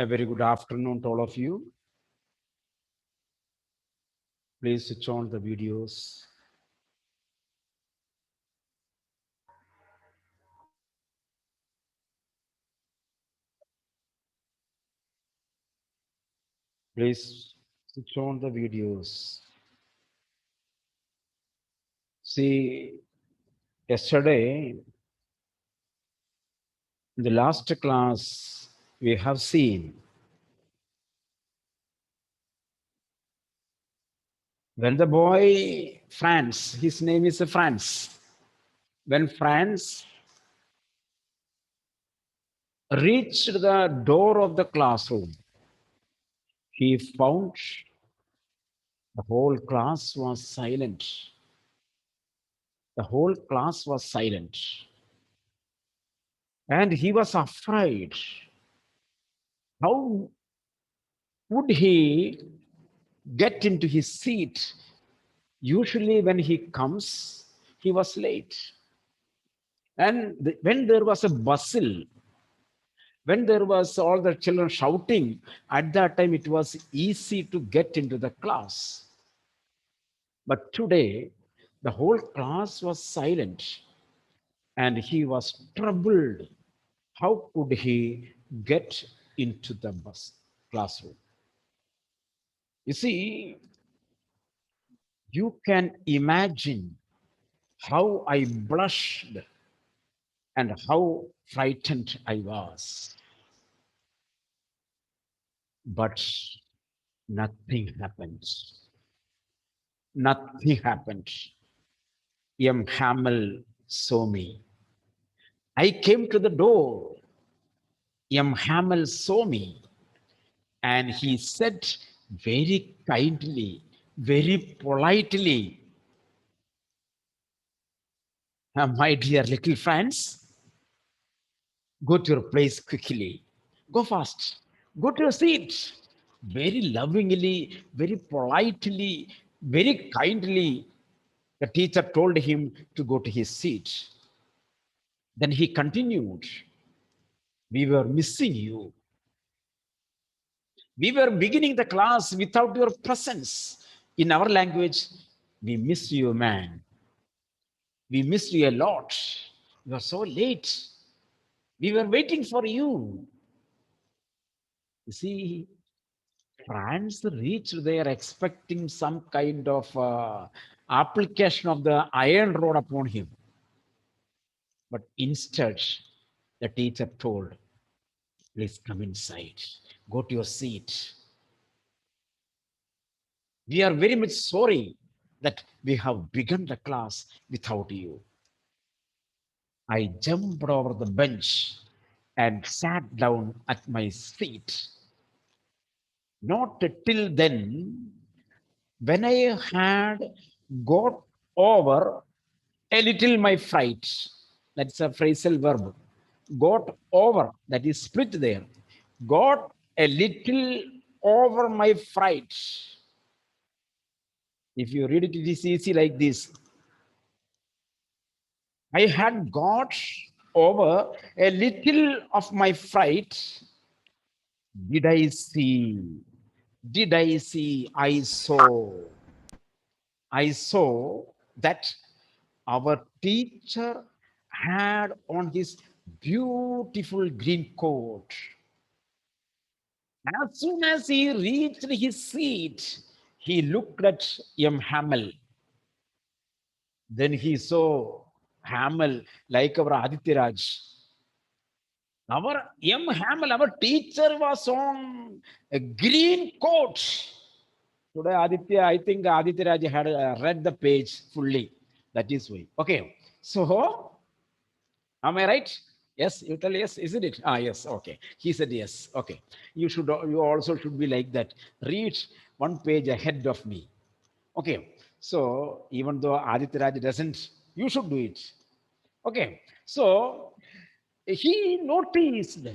A very good afternoon to all of you. Please switch on the videos. Please switch on the videos. See, yesterday, in the last class, we have seen when the boy Franz, his name is Franz, when Franz reached the door of the classroom, he found the whole class was silent. The whole class was silent. And he was afraid. How would he get into his seat? Usually, when he comes, he was late. And when there was a bustle, when there was all the children shouting, at that time it was easy to get into the class. But today, the whole class was silent and he was troubled. How could he get into the classroom? You see, you can imagine how I blushed and how frightened I was. But nothing happened. Nothing happened. M. Hamel saw me. I came to the door. M. Hamel saw me and he said very kindly, very politely, My dear little friends, go to your place quickly. Go fast. Go to your seat. Very lovingly, very politely, very kindly, the teacher told him to go to his seat. Then he continued, We were missing you. We were beginning the class without your presence. In our language, we miss you, man. We miss you a lot. You are so late. We were waiting for you. You see, France reached there expecting some kind of application of the iron rod upon him. But instead, the teacher told, Please come inside, go to your seat. We are very much sorry that we have begun the class without you. I jumped over the bench and sat down at my seat. Not till then, when I had got over a little my fright, that's a phrasal verb, got over, that is split there, got a little over my fright. If you read it, it is easy like this. I had got over a little of my fright. Did I see? Did I see? I saw. I saw that our teacher had on his beautiful green coat. As soon as he reached his seat, he looked at M. Hamel. Then he saw Hamel like our Aditya. Our M. Hamel, our teacher was on a green coat. Today, Aditya, I think Aditya Raj had read the page fully. That is why. Okay. So, am I right? Yes, you tell yes, isn't it? Ah, yes. Okay. He said yes. Okay. You also should be like that. Read one page ahead of me. Okay. So, even though Aditya Raj doesn't, you should do it. Okay. So, he noticed,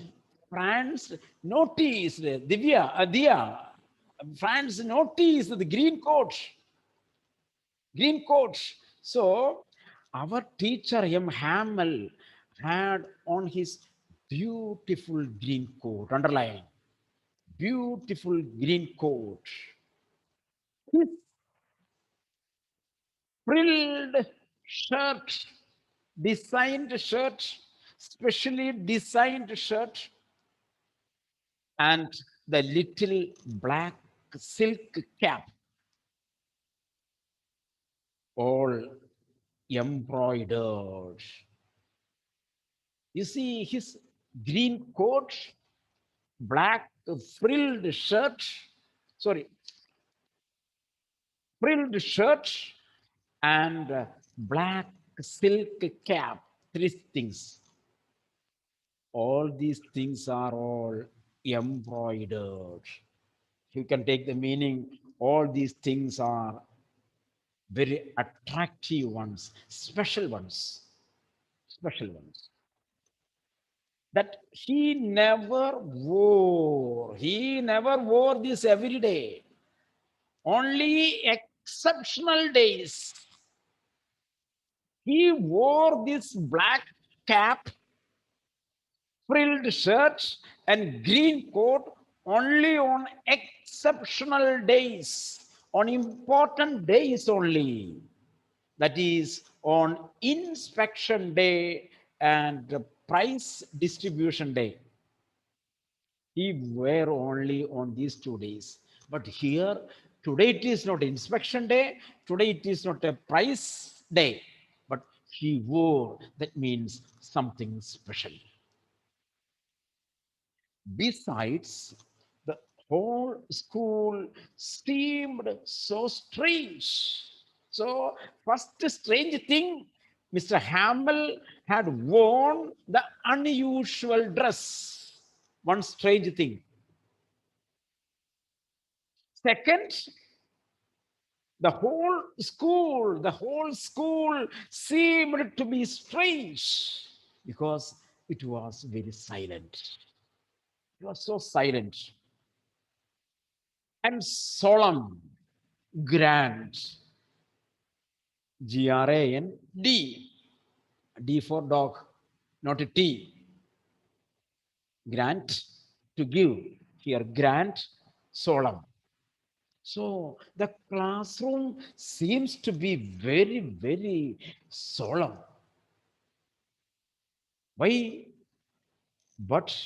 France noticed, Dia, France noticed the green coat. Green coat. So our teacher M. Hamel had on his beautiful green coat, underline. beautiful green coat, his frilled shirt, designed shirt, specially designed shirt, and the little black silk cap, all embroidered. You see his green coat, black frilled shirt, sorry, frilled shirt, and black silk cap. Three things. All these things are all embroidered. You can take the meaning, all these things are very attractive ones, special ones, special ones. That he never wore. He never wore this every day. Only exceptional days. He wore this black cap, frilled shirt, and green coat only on exceptional days, on important days only. That is on inspection day and price distribution day. He were only on these 2 days. But here, today it is not inspection day, today it is not a price day, but he wore, that means something special. Besides, the whole school seemed so strange. So, first strange thing, Mr. Hamill had worn the unusual dress. One strange thing. Second, the whole school seemed to be strange because it was very silent. It was so silent and solemn, grand. Grand. D for dog, not a T. Grant, to give. Here, grant, solemn. So the classroom seems to be very, very solemn. Why? But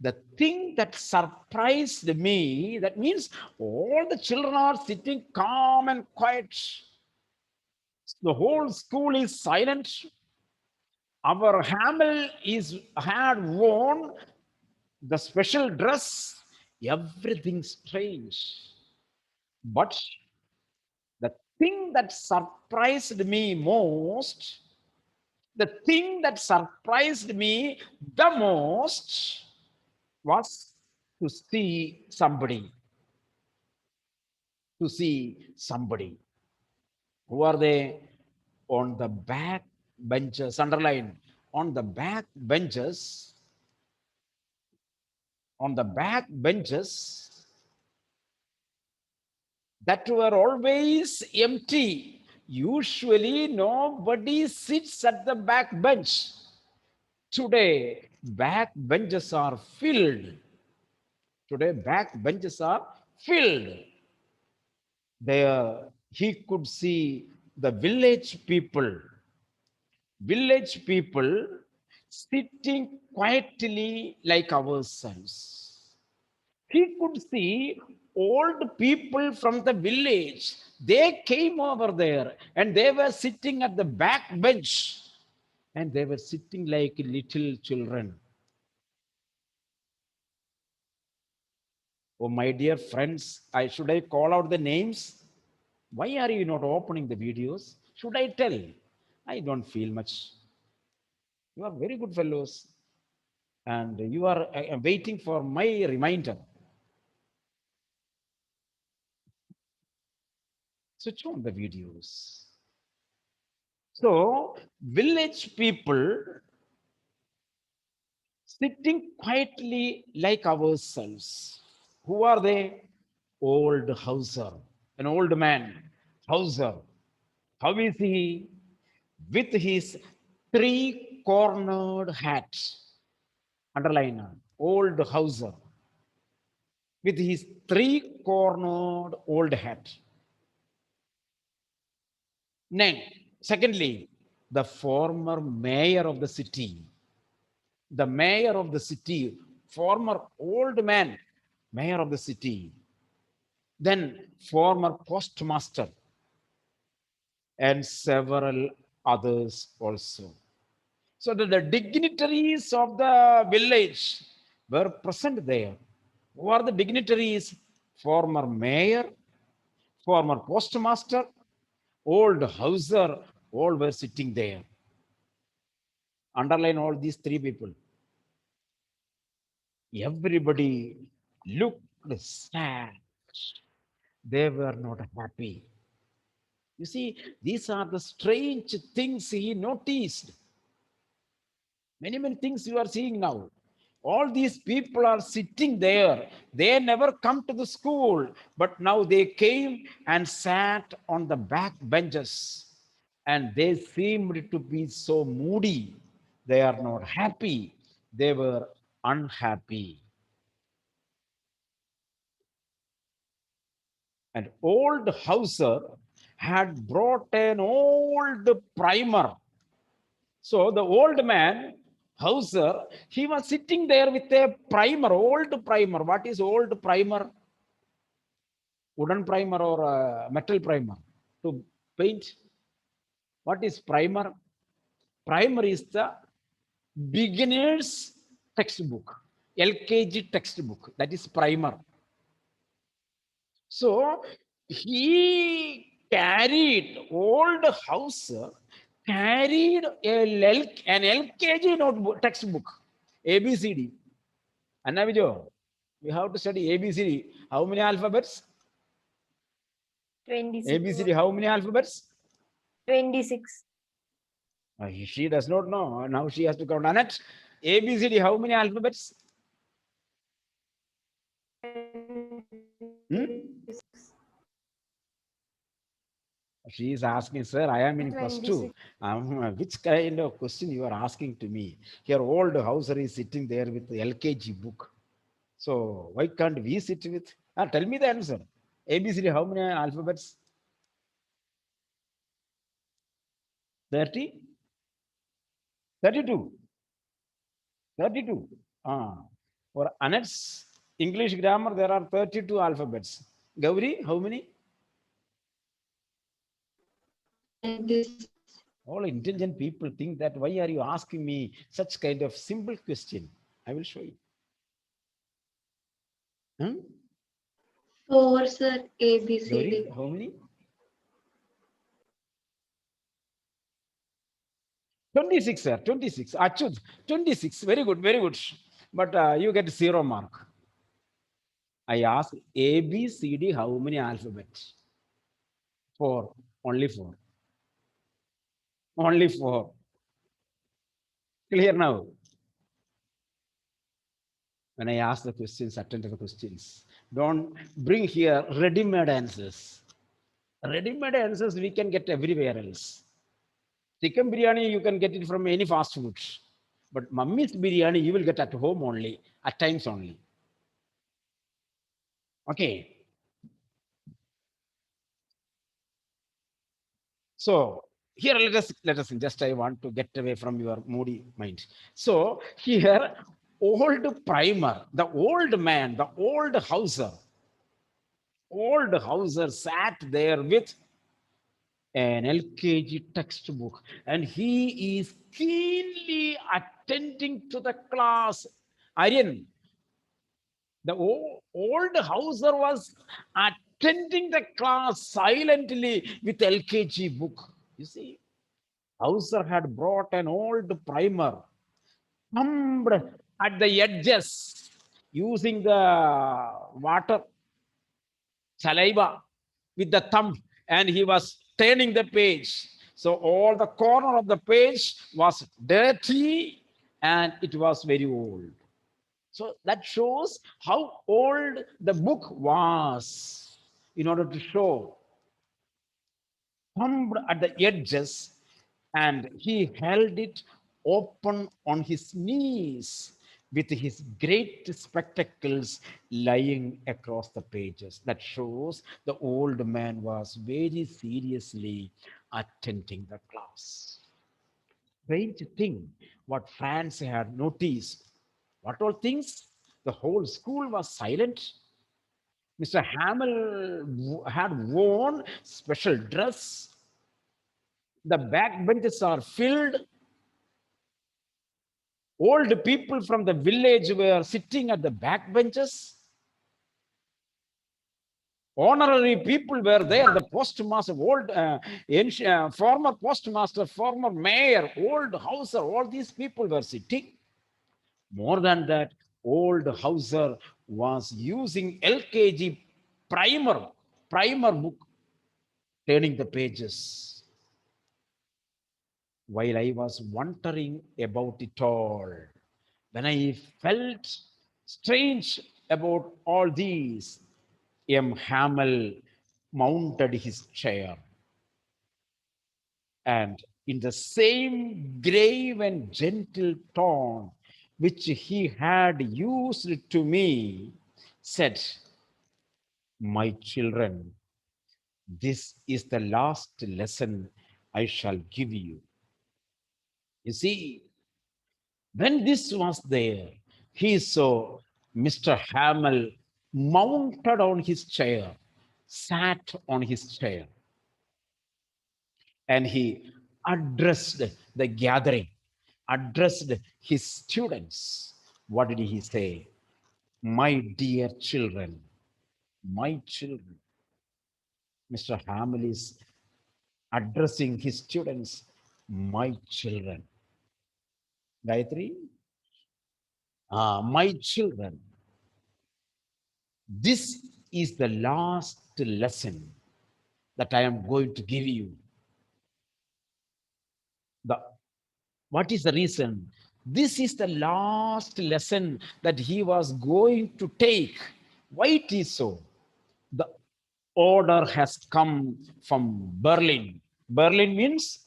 the thing that surprised me, that means all the children are sitting calm and quiet. The whole school is silent. Our Hamel is had worn the special dress. Everything strange. But the thing that surprised me most, the thing that surprised me the most was to see somebody, to see somebody. Who are they? On the back benches, underline, on the back benches, on the back benches that were always empty. Usually, nobody sits at the back bench. Today, back benches are filled. Today, back benches are filled. There, he could see the village people sitting quietly like ourselves. He could see old people from the village. They came over there and they were sitting at the back bench and they were sitting like little children. Oh, my dear friends, should I call out the names? Why are you not opening the videos? Should I tell? I don't feel much. You are very good fellows, and you are waiting for my reminder. Switch on the videos. So, village people sitting quietly like ourselves. Who are they? Old Hauser, an old man, Hauser. How is he? With his three-cornered hat. Underline, old Hauser. with his three-cornered old hat. Then, secondly, the former mayor of the city, former old man, mayor of the city, then former postmaster, and several others also. So that the dignitaries of the village were present there. Who are the dignitaries? Former mayor, former postmaster, old houser, all were sitting there. Underline all these three people. Everybody looked sad. They were not happy. You see, these are the strange things he noticed. Many, many things you are seeing now. All these people are sitting there. They never come to the school, but now they came and sat on the back benches. And they seemed to be so moody. They are not happy. They were unhappy. An old houser had brought an old primer. So the old man, Hauser, he was sitting there with a primer, old primer. What is old primer? Wooden primer or metal primer to paint? What is primer? Primer is the beginner's textbook, LKG textbook. That is primer. So he carried, old Hauser carried an LKG notebook, textbook, ABCD. Anna Vijo, we have to study ABCD. How many alphabets? 26. ABCD, how many alphabets? 26. She does not know. Now she has to count. Annette, ABCD, how many alphabets? 26. Hmm? She is asking, sir, I am in plus 26. two. Which kind of question you are asking to me? Your old houser is sitting there with the LKG book. So why can't we sit with? Tell me the answer. ABCD, how many alphabets? 30? 32. 32. Ah. For Annette's English grammar, there are 32 alphabets. Gauri, how many? 26. All intelligent people think that why are you asking me such kind of simple question? I will show you. Hmm? 4, sir. Gauri, ABCD. how many? 26, sir. 26. Achut, 26. Very good, very good. But you get 0 mark. I asked A, B, C, D, how many alphabets? Four. Only four. Only four. Clear now? When I ask the questions, attend to the questions. Don't bring here ready-made answers. Ready-made answers we can get everywhere else. Chicken biryani, you can get it from any fast food. But mummy's biryani, you will get at home only, at times only. Okay. So here let us just I want to get away from your moody mind. So here, old primer, the old man, the old houser sat there with an LKG textbook, and he is keenly attending to the class. Aryan, the old houser was attending the class silently with LKG book. You see, Hauser had brought an old primer, thumbed at the edges using the water saliva with the thumb, and he was turning the page. So all the corner of the page was dirty and it was very old. So that shows how old the book was in order to show thumbed at the edges, and he held it open on his knees with his great spectacles lying across the pages. That shows the old man was very seriously attending the class. Strange thing, what Franz had noticed. What all things? The whole school was silent. Mr. Hamill had worn special dress. The back benches are filled. Old people from the village were sitting at the back benches. Honorary people were there. The postmaster, former postmaster, former mayor, old Hauser, all these people were sitting. More than that, old Hauser was using LKG primer book, turning the pages. While I was wondering about it all, when I felt strange about all these, M. Hamel mounted his chair and, in the same grave and gentle tone which he had used to me, said, "My children, this is the last lesson I shall give you. You see, when this was there, he saw Mr. Hamel mounted on his chair, sat on his chair, and he addressed the gathering, addressed his students. What did he say? My dear children, my children. Mr. Hamel is addressing his students, my children. Gayatri, my children, this is the last lesson that I am going to give you. The What is the reason? This is the last lesson that he was going to take. Why it is so? The order has come from Berlin. Berlin means,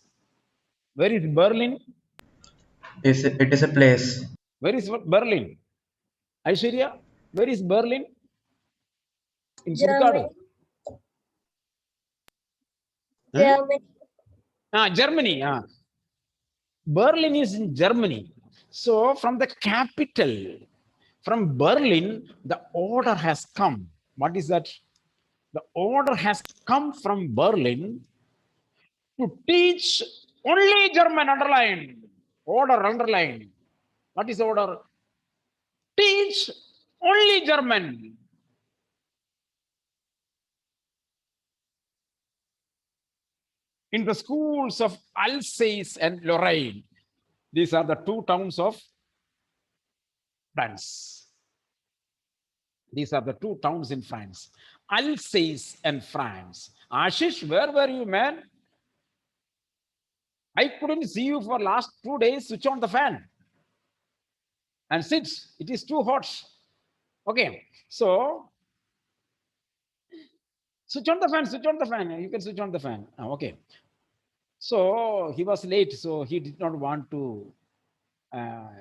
where is Berlin? It is a place. Where is Berlin? Aishwarya, where is Berlin? In Purkadu. Germany. Huh? Germany. Germany. Berlin is in Germany. So from the capital, from Berlin, the order has come. What is that? The order has come from Berlin to teach only German, underline. Order, underline. What is order? Teach only German. In the schools of Alsace and Lorraine. These are the two towns of France. These are the two towns in France. Alsace and France. Ashish, where were you, man? I couldn't see you for last 2 days. Switch on the fan and sit. It is too hot. Okay. So switch on the fan, switch on the fan. You can switch on the fan. Okay. So he was late. So he did not want to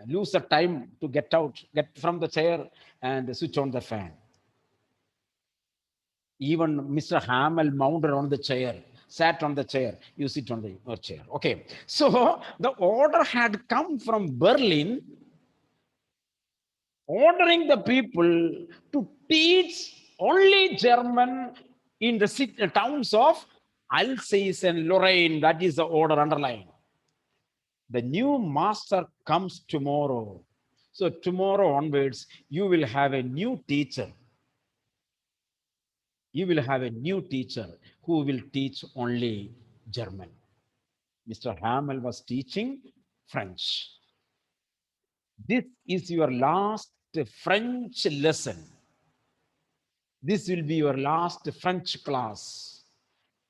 lose the time to get out, get from the chair and switch on the fan. Even Mr. Hamel mounted on the chair, sat on the chair. You sit on the your chair. Okay. So the order had come from Berlin, ordering the people to teach only German in the towns of Alsace and Lorraine. That is the order underlined. The new master comes tomorrow. So tomorrow onwards, you will have a new teacher. You will have a new teacher who will teach only German. Mr. Hamel was teaching French. This is your last French lesson. This will be your last French class.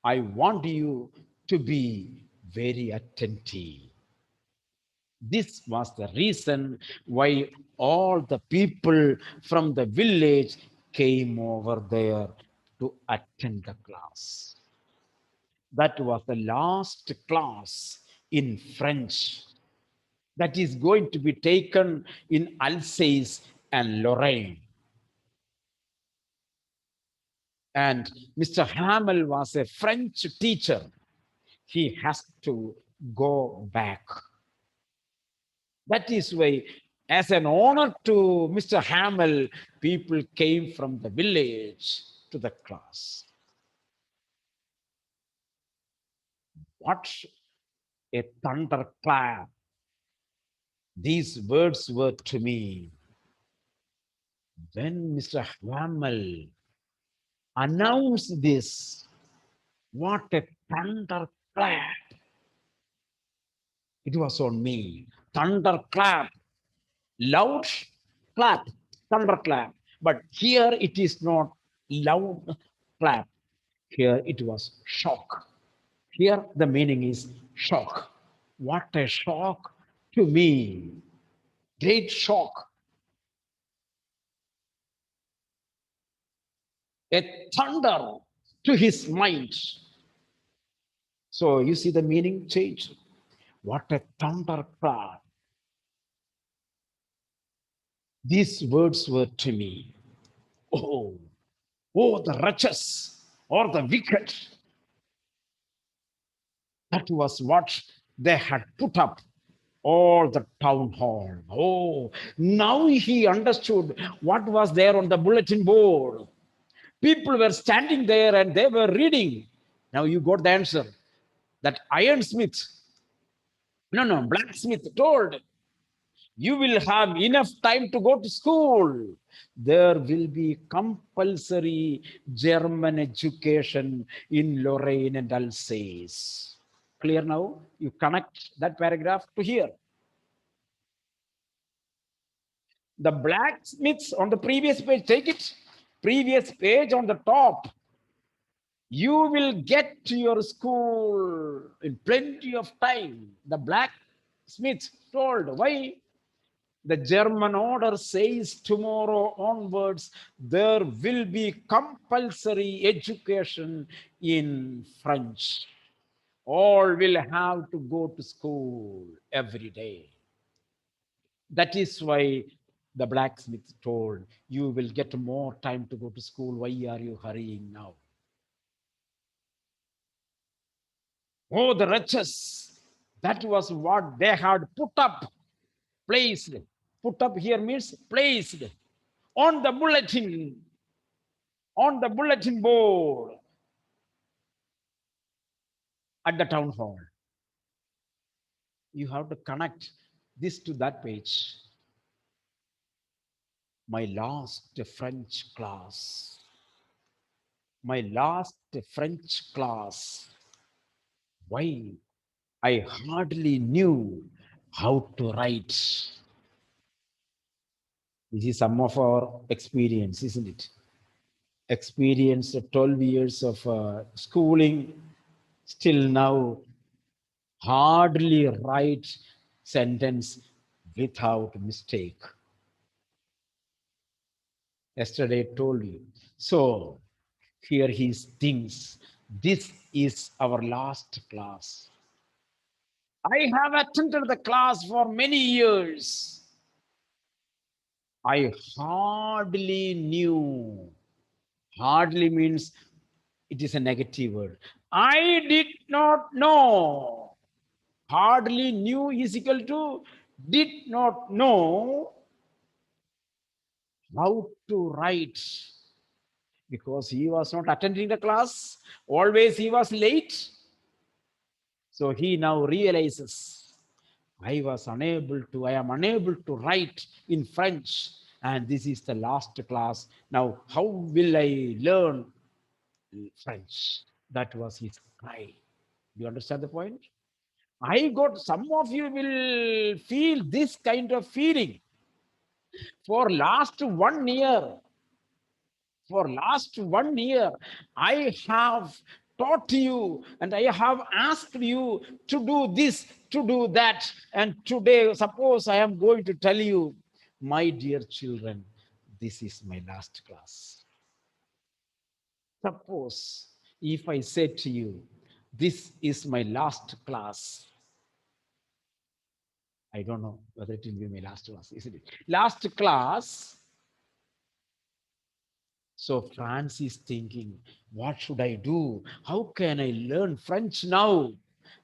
I want you to be very attentive. This was the reason why all the people from the village came over there to attend the class. That was the last class in French. that is going to be taken in Alsace and Lorraine. And Mr. Hamel was a French teacher. He has to go back. That is why, as an honor to Mr. Hamel, people came from the village to the class. What a thunderclap these words were to me. When Mr. Hamel announced this, what a thunderclap it was on me. Thunderclap, loud clap, thunderclap. But here it is not loud clap. Here it was shock. Here the meaning is shock. What a shock to me. Great shock. A thunder to his mind. So you see the meaning change. What a thunderclap. These words were to me. Oh, oh, the wretches or the wicked. That was what they had put up all the town hall. Oh, now he understood what was there on the bulletin board. People were standing there and they were reading. Now you got the answer. That ironsmith, no, blacksmith told, you will have enough time to go to school. There will be compulsory German education in Lorraine and Alsace. Clear now? You connect that paragraph to here. The blacksmiths on the previous page, take it. Previous page on the top. You will get to your school in plenty of time. The blacksmith told. Why? The German order says tomorrow onwards there will be compulsory education in French. All will have to go to school every day. That is why the blacksmith told, you will get more time to go to school. Why are you hurrying now? Oh, the wretches. That was what they had put up, placed. Put up here means placed on the bulletin board at the town hall. You have to connect this to that page. My last French class. My last French class. Why? I hardly knew how to write. This is some of our experience, isn't it? Experience of 12 years of schooling, still now hardly write sentence without mistake. Yesterday I told you. So here he thinks, this is our last class. I have attended the class for many years. I hardly knew. Hardly means it is a negative word. I did not know. Hardly knew is equal to did not know how to write because he was not attending the class. Always he was late. So he now realizes I am unable to write in French, and this is the last class. Now, how will I learn French? That was his cry. Do you understand the point? I got some of you will feel this kind of feeling for last 1 year. For last 1 year, I have taught you and I have asked you to do this, to do that. And today, suppose I am going to tell you, my dear children, this is my last class. Suppose if I say to you, this is my last class, I don't know whether it will be my last class, isn't it? Last class. So Franz is thinking, what should I do? How can I learn French now?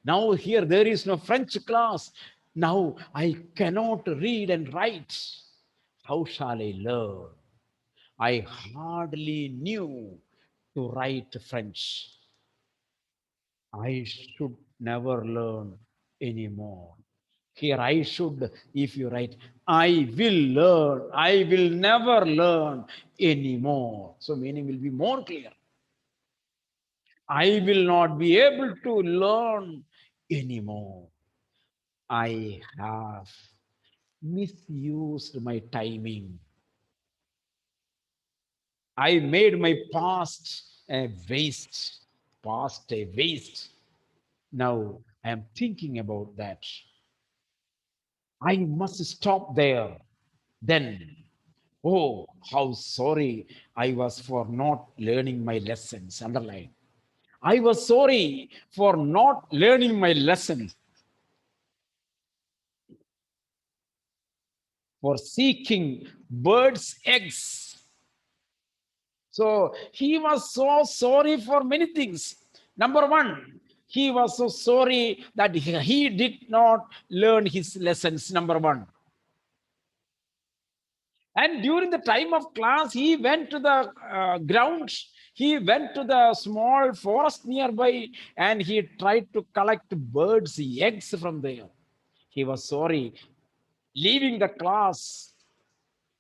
Now here there is no French class. Now I cannot read and write. How shall I learn? I hardly knew to write French. I should never learn anymore. Here I should, if you write, I will learn, I will never learn anymore. So meaning will be more clear. I will not be able to learn anymore. I have misused my timing. I made my past a waste. Past a waste. Now I am thinking about that. I must stop there. Then, oh, how sorry I was for not learning my lessons. Underline. I was sorry for not learning my lessons, for seeking birds' eggs. So he was so sorry for many things. Number one, he was so sorry that he did not learn his lessons. Number one. And during the time of class, he went to the ground. He went to the small forest nearby and he tried to collect birds' eggs from there. He was sorry. Leaving the class,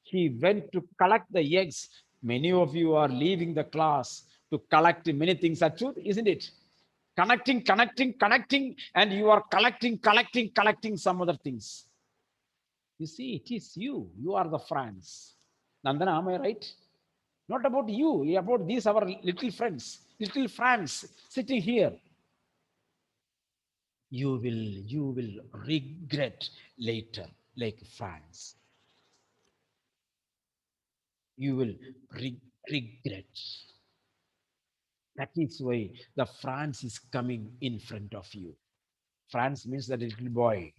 he went to collect the eggs. Many of you are leaving the class to collect many things. Are truth, isn't it? Connecting, and you are collecting some other things. You see, it is you. You are the friends. Nandana, am I right? Not about you, about these our little friends sitting here. You will regret later, like friends. You will regret. That is why the France is coming in front of you. France means that little boy.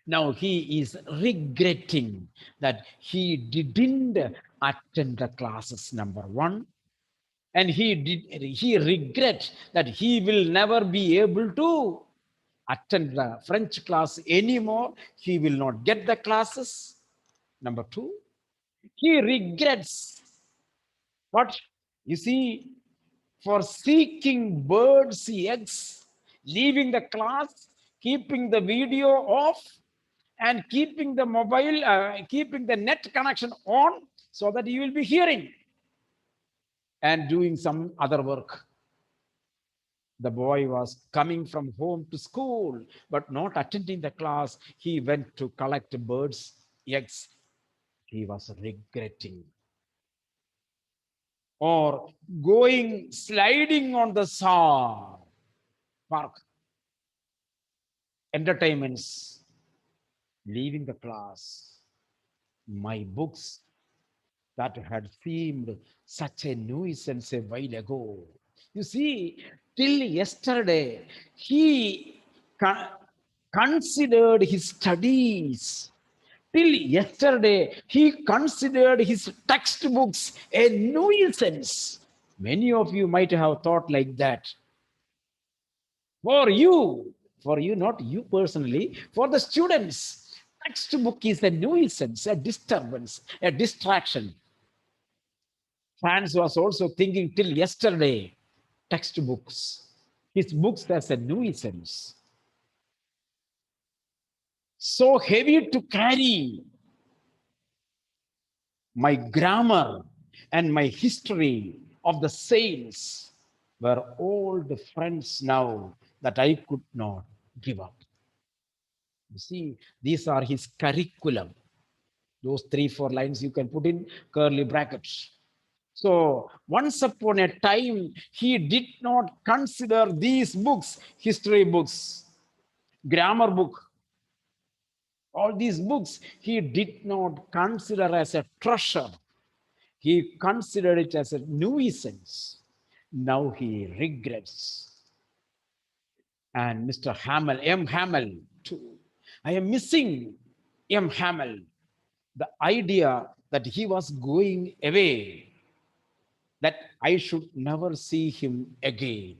Now he is regretting that he didn't attend the classes, number one. And he regret that he will never be able to attend the French class anymore. He will not get the classes. Number two, he regrets what? You see, for seeking birds' eggs, leaving the class, keeping the video off, and keeping the keeping the net connection on so that you will be hearing and doing some other work. The boy was coming from home to school, but not attending the class. He went to collect birds' eggs. He was regretting. Or going sliding on the shore, park, entertainments, leaving the class, my books that had seemed such a nuisance a while ago. You see, till yesterday, he considered his studies. Till yesterday, he considered his textbooks a nuisance. Many of you might have thought like that. For you, not you personally, for the students, textbook is a nuisance, a disturbance, a distraction. Franz was also thinking till yesterday, textbooks, his books as a nuisance, so heavy to carry. My grammar and my history of the saints were old friends now that I could not give up. You see, these are his curriculum. Those 3, 4 lines you can put in curly brackets. So once upon a time, he did not consider these books, history books, grammar book, all these books, he did not consider as a treasure. He considered it as a nuisance. Now he regrets. And Mr. Hamel, M. Hamel, too. I am missing. M. Hamel, the idea that he was going away, that I should never see him again.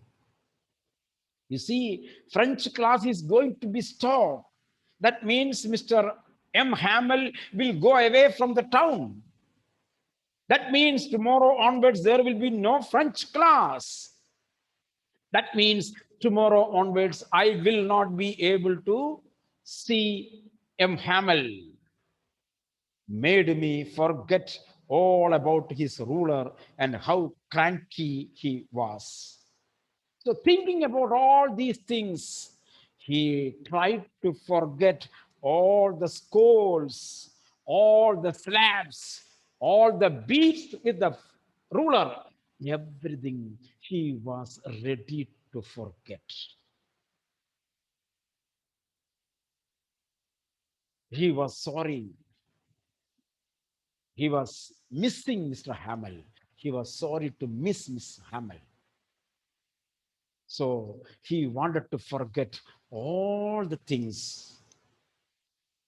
You see, French class is going to be stopped. That means Mr. M. Hamel will go away from the town. That means tomorrow onwards there will be no French class. That means tomorrow onwards I will not be able to see M. Hamel. Made me forget all about his ruler and how cranky he was. So, thinking about all these things, he tried to forget all the scolds, all the slaps, all the beats with the ruler, everything he was ready to forget. He was sorry. He was missing Mr. Hamel. He was sorry to miss Miss Hamel. So he wanted to forget all the things.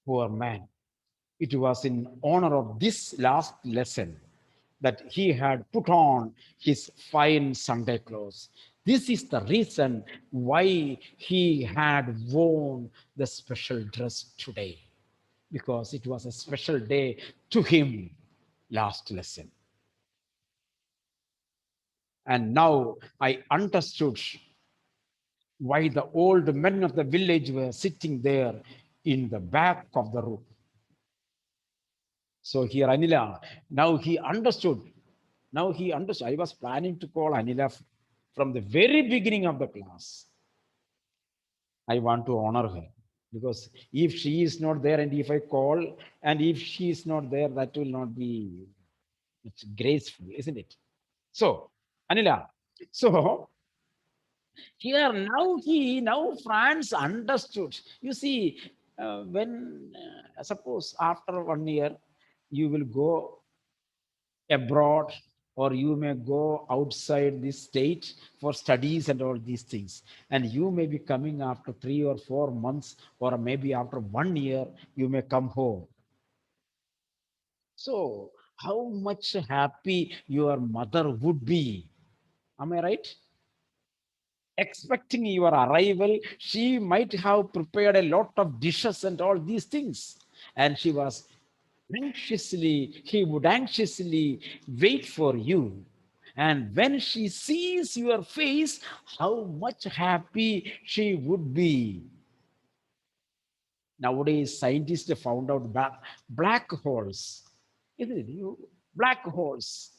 Poor man. It was in honor of this last lesson that he had put on his fine Sunday clothes. This is the reason why he had worn the special dress today, because it was a special day to him. Last lesson. And now I understood why the old men of the village were sitting there in the back of the room. So here Anila, now he understood. Now he understood. I was planning to call Anila from the very beginning of the class. I want to honor her because if she is not there and if I call and if she is not there, that will not be, it's graceful, isn't it? So, Anila, so here now France understood. You see, when suppose after 1 year you will go abroad or you may go outside this state for studies and all these things, and you may be coming after 3 or 4 months or maybe after 1 year you may come home. So how much happy your mother would be, am I right? Expecting your arrival, she might have prepared a lot of dishes and all these things. And she was he would anxiously wait for you. And when she sees your face, how much happy she would be. Nowadays, scientists found out black holes. Isn't it? Black holes.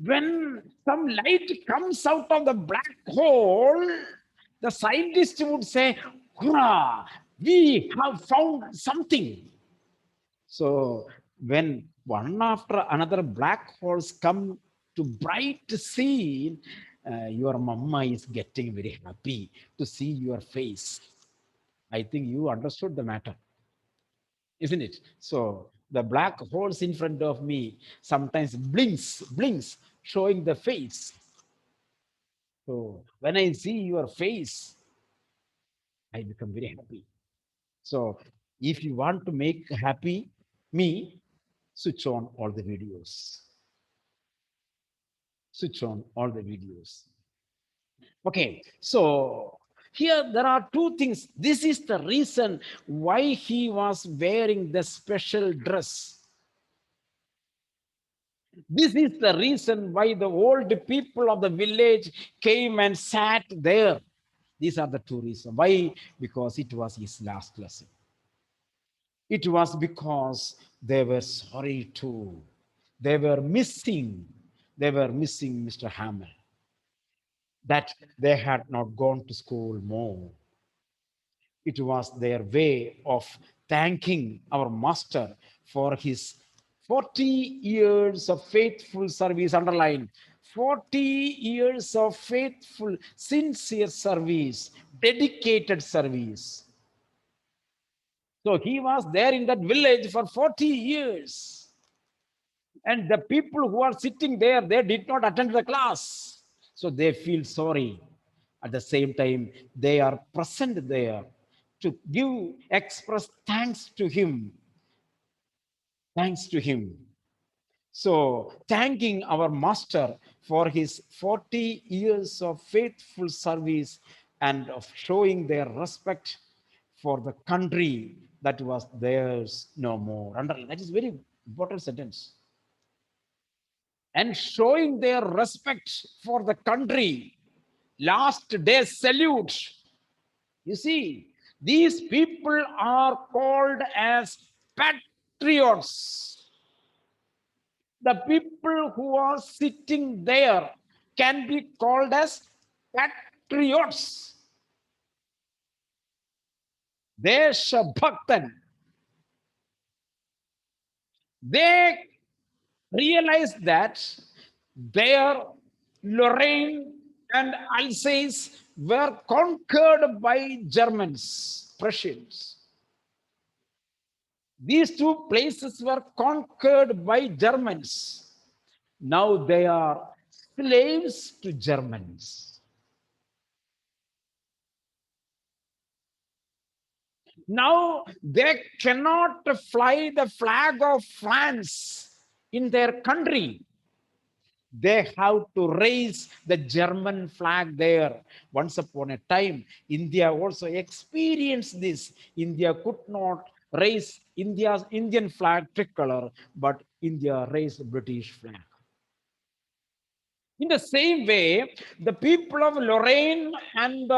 When some light comes out of the black hole, the scientist would say, hurrah, we have found something. So when one after another black holes come to bright scene, your mama is getting very happy to see your face. I think you understood the matter, isn't it? So the black holes in front of me sometimes blinks, showing the face. So when I see your face, I become very happy. So if you want to make happy me, switch on all the videos. Switch on all the videos. Okay, so here there are two things. This is the reason why he was wearing the special dress. This is the reason why the old people of the village came and sat there. These are the two reasons. Why? Because it was his last lesson. It was because they were sorry too. They were missing. They were missing Mr. Hammer. That they had not gone to school more. It was their way of thanking our master for his 40 years of faithful service. Underline 40 years of faithful, sincere service, dedicated service. So he was there in that village for 40 years. And the people who are sitting there, they did not attend the class. So they feel sorry. At the same time, they are present there to express thanks to him. thanks to him. So, thanking our master for his 40 years of faithful service and of showing their respect for the country that was theirs no more. Underline, that is very important sentence. And showing their respect for the country. Last day salute. You see, these people are called as patriots. The people who are sitting there can be called as patriots. Deshabhaktan. They realize that their Lorraine and Alsace were conquered by Germans, Prussians. These two places were conquered by Germans. Now they are slaves to Germans. Now they cannot fly the flag of France in their country. They have to raise the German flag there. Once upon a time, India also experienced this. India could not raise India's Indian flag tricolor, but India raised British flag. In the same way, the people of Lorraine and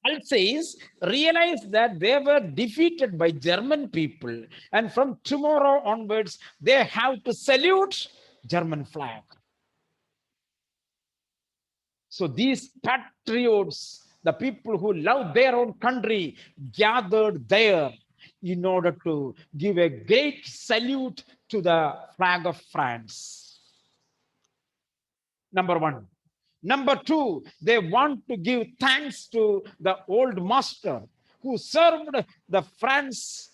Alsace realized that they were defeated by German people, and from tomorrow onwards, they have to salute German flag. So these patriots, the people who love their own country, gathered there in order to give a great salute to the flag of France. Number one. Number two, they want to give thanks to the old master who served France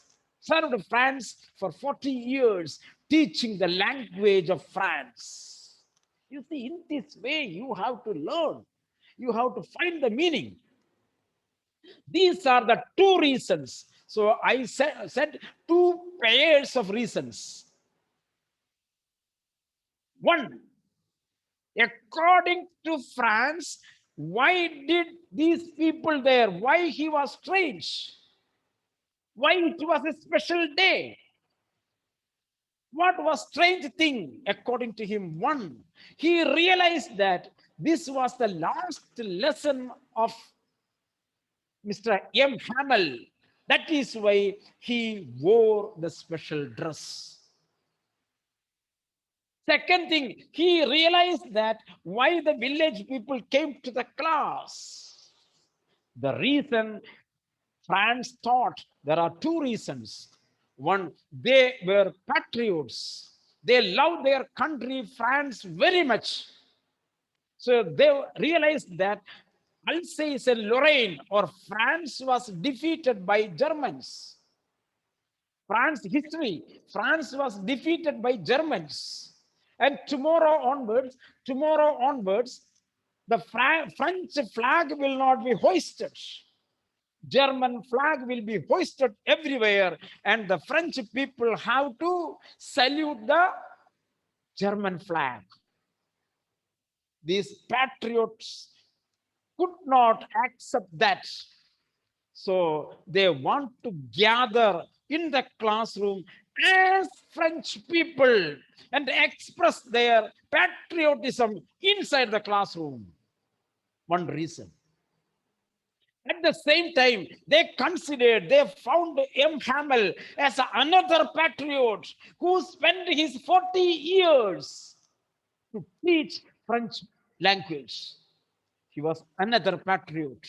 for 40 years, teaching the language of France. You see, in this way, you have to learn. You have to find the meaning. These are the two reasons. So I said two pairs of reasons. One, according to France, why did these people there, why he was strange? Why it was a special day? What was strange thing according to him? One, he realized that this was the last lesson of Mr. M. Hamel. That is why he wore the special dress. Second thing, he realized that why the village people came to the class. The reason France thought there are two reasons. One, they were patriots. They loved their country, France, very much. So they realized that Alsace and Lorraine or France was defeated by Germans. France history, France was defeated by Germans. And tomorrow onwards, the French flag will not be hoisted. German flag will be hoisted everywhere, and the French people have to salute the German flag. These patriots could not accept that. So they want to gather in the classroom as French people and express their patriotism inside the classroom. One reason. At the same time, they found M. Hamel as another patriot who spent his 40 years to teach French language. He was another patriot.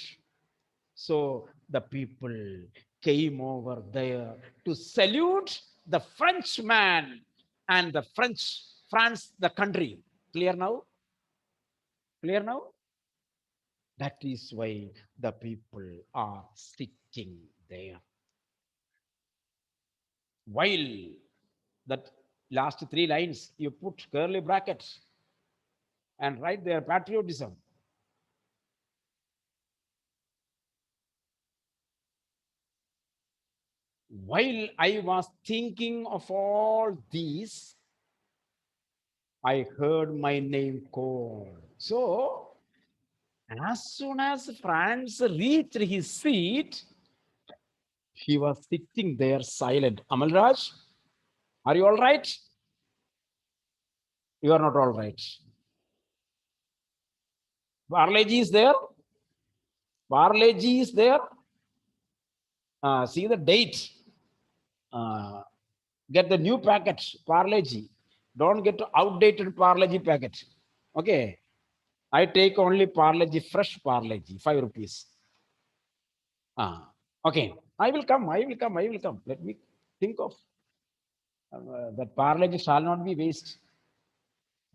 So the people came over there to salute the Frenchman and the France, the country. Clear now? Clear now? That is why the people are sitting there. While that last three lines, you put curly brackets and write their patriotism. While I was thinking of all these, I heard my name called. So, as soon as Franz reached his seat, he was sitting there silent. Amalraj, are you all right? You are not all right. Parleji is there. Parleji is there. See the date. Uh, get the new packet, Parleji. Don't get outdated Parleji packet. Okay. I take only Parleji, fresh Parleji, 5 rupees. Okay. I will come. I will come. I will come. Let me think of that Parleji shall not be waste.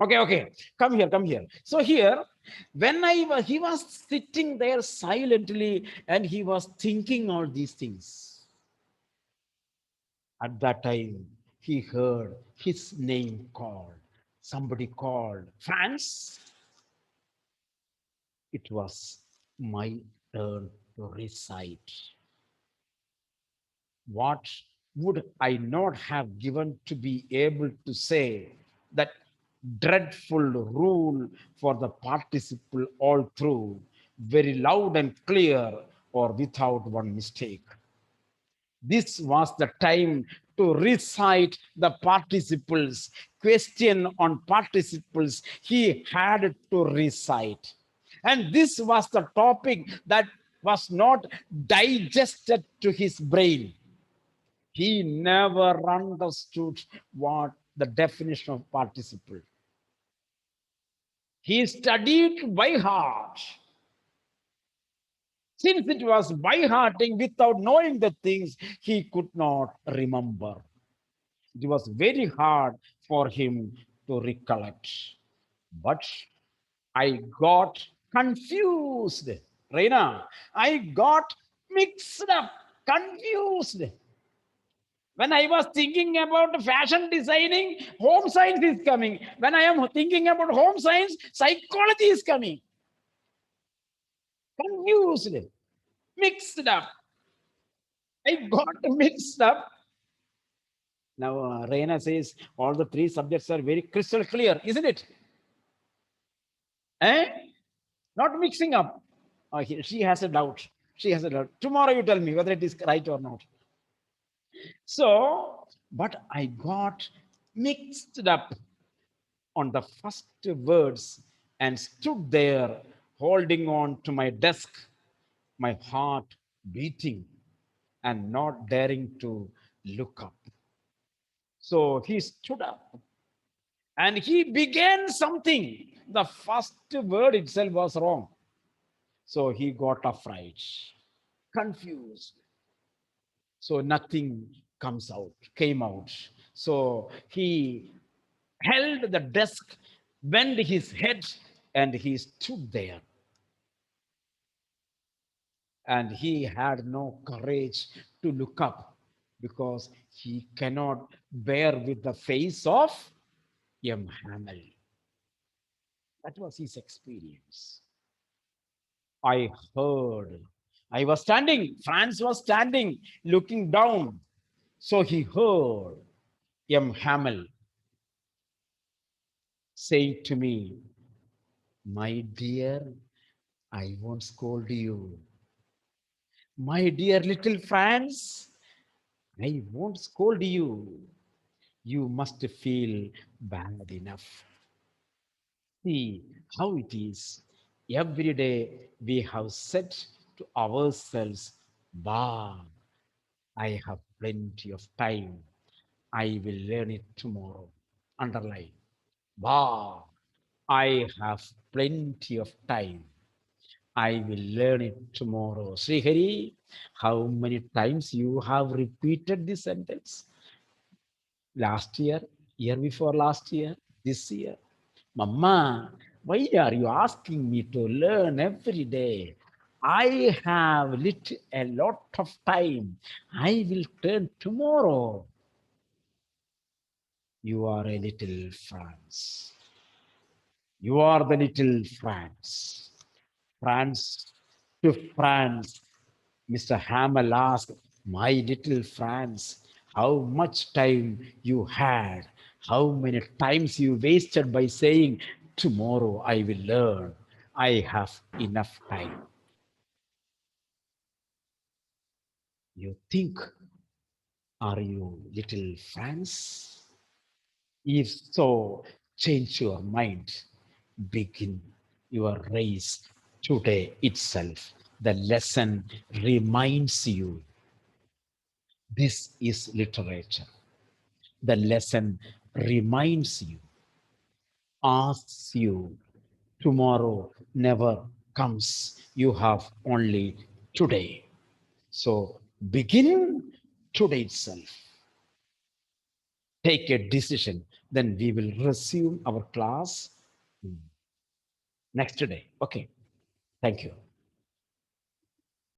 Okay, okay. Come here, come here. So here, when he was sitting there silently and he was thinking all these things. At that time, he heard his name called. Somebody called, Franz. It was my turn to recite. What would I not have given to be able to say that dreadful rule for the participle all through, very loud and clear, or without one mistake? This was the time to recite the participles, question on participles he had to recite. And this was the topic that was not digested to his brain. He never understood what the definition of participle. He studied by heart. Since it was by hearting without knowing the things, he could not remember. It was very hard for him to recollect. But I got confused. Reina, I got mixed up, confused. When I was thinking about fashion designing, home science is coming. When I am thinking about home science, psychology is coming. Confused, mixed up. I got mixed up. Now, Reina says all the three subjects are very crystal clear, isn't it? Eh? Not mixing up. She has a doubt. She has a doubt. Tomorrow you tell me whether it is right or not. So, but I got mixed up on the first words and stood there holding on to my desk, my heart beating and not daring to look up. So he stood up and he began something. The first word itself was wrong. So he got afraid, confused. So nothing came out. So he held the desk, bent his head, and he stood there. And he had no courage to look up because he cannot bear with the face of M. Hamel. That was his experience. I heard. I was standing, Franz was standing, looking down. So he heard M. Hamel saying to me, my dear, I won't scold you. My dear little Franz, I won't scold you. You must feel bad enough. See how it is. Every day we have said to ourselves, bah, I have plenty of time. I will learn it tomorrow. Underline. Bah, I have plenty of time. I will learn it tomorrow. Srihari, how many times you have repeated this sentence? Last year, year before last year, this year. Mama, why are you asking me to learn every day? I have a lot of time. I will turn tomorrow. You are a little France. You are the little France. France to France. Mr. Hamel asked, My little France, how much time you had, how many times you wasted by saying, tomorrow I will learn. I have enough time. You think, are you little France? If so, change your mind. Begin your race today itself. The lesson reminds you this is literature. The lesson reminds you, asks you, tomorrow never comes. You have only today. So begin today itself. Take a decision. Then we will resume our class next day. Okay. Thank you.